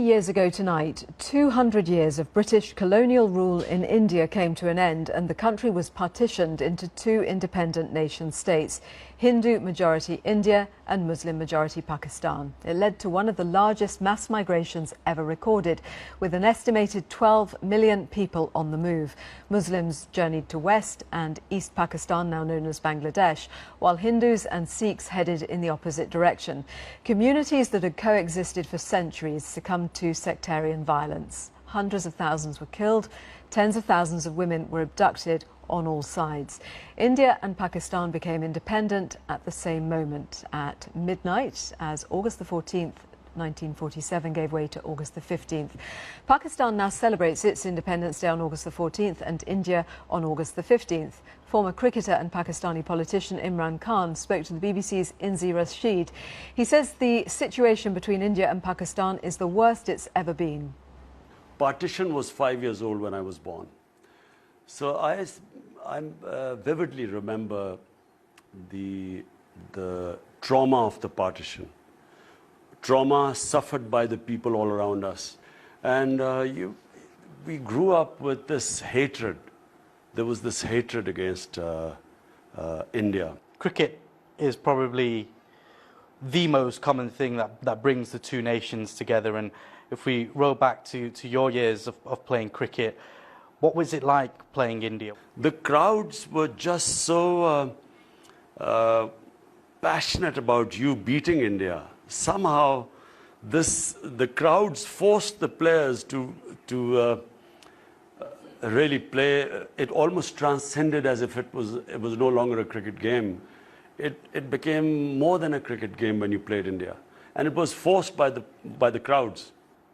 Years ago tonight, 200 years of British colonial rule in India came to an end and the country was partitioned into two independent nation-states, Hindu-majority India and Muslim-majority Pakistan. It led to one of the largest mass migrations ever recorded, with an estimated 12 million people on the move. Muslims journeyed to West and East Pakistan, now known as Bangladesh, while Hindus and Sikhs headed in the opposite direction. Communities that had coexisted for centuries succumbed to sectarian violence. Hundreds of thousands were killed, tens of thousands of women were abducted on all sides. India and Pakistan became independent at the same moment, at midnight, as August the 14th, 1947 gave way to August the 15th. Pakistan now celebrates its Independence Day on August the 14th and India on August the 15th. Former cricketer and Pakistani politician Imran Khan spoke to the BBC's Inzi Rashid. He says the situation between India and Pakistan is the worst it's ever been. Partition was 5 years old when I was born. So I vividly remember the trauma of the partition. Trauma suffered by the people all around us. And we grew up with this hatred. There was this hatred against India. Cricket is probably the most common thing that brings the two nations together. And if we roll back to your years of playing cricket, what was it like playing India? The crowds were just so passionate about you beating India. Somehow, the crowds forced the players to really play. It almost transcended as if it was no longer a cricket game. It became more than a cricket game when you played India, and it was forced by the crowds.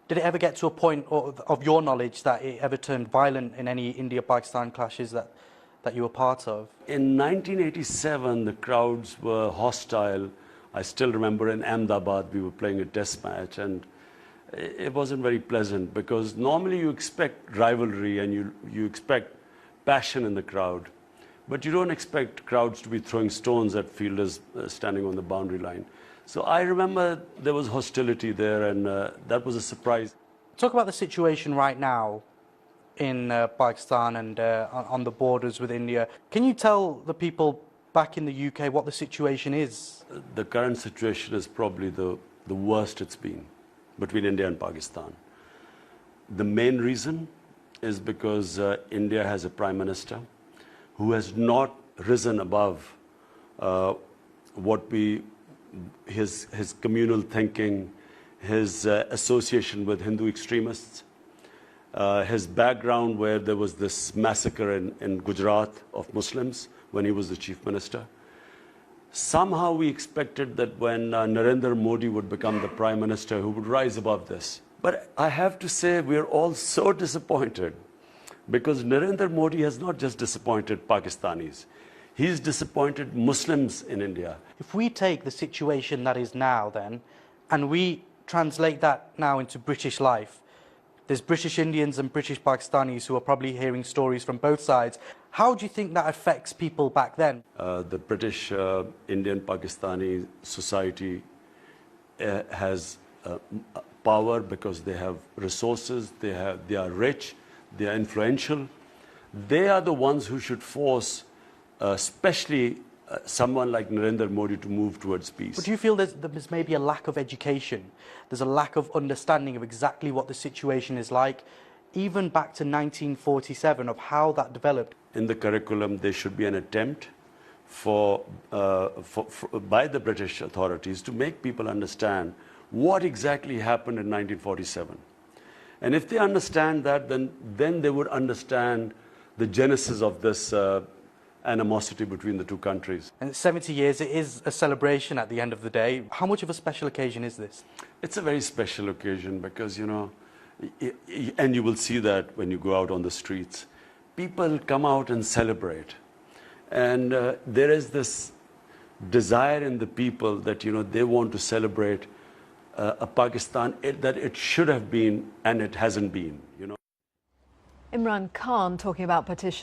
Did it ever get to a point of your knowledge that it ever turned violent in any India-Pakistan clashes that you were part of? In 1987, the crowds were hostile. I still remember in Ahmedabad we were playing a test match, and it wasn't very pleasant because normally you expect rivalry and you expect passion in the crowd, but you don't expect crowds to be throwing stones at fielders standing on the boundary line. So I remember there was hostility there, and that was a surprise. Talk about the situation right now in Pakistan and on the borders with India. Can you tell the people back in the UK what the situation is? The current situation is probably the worst it's been between India and Pakistan. The main reason is because India has a prime minister who has not risen above his communal thinking, his association with Hindu extremists, his background where there was this massacre in Gujarat of Muslims when he was the chief minister. Somehow we expected that when Narendra Modi would become the prime minister, who would rise above this. But I have to say we are all so disappointed because Narendra Modi has not just disappointed Pakistanis. He's disappointed Muslims in India. If we take the situation that is now then, and we translate that now into British life, there's British Indians and British Pakistanis who are probably hearing stories from both sides. How do you think that affects people back then? The British Indian Pakistani society has power because they have resources, they are rich, they are influential. They are the ones who should force especially someone like Narendra Modi to move towards peace. But do you feel there's maybe a lack of education? There's a lack of understanding of exactly what the situation is like, even back to 1947, of how that developed? In the curriculum, there should be an attempt by the British authorities to make people understand what exactly happened in 1947. And if they understand that, then they would understand the genesis of this animosity between the two countries. And 70 years, it is a celebration at the end of the day. How much of a special occasion is this? It's a very special occasion because, you know, and you will see that when you go out on the streets. People come out and celebrate. And there is this desire in the people that, you know, they want to celebrate a Pakistan that it should have been and it hasn't been, you know. Imran Khan talking about partition.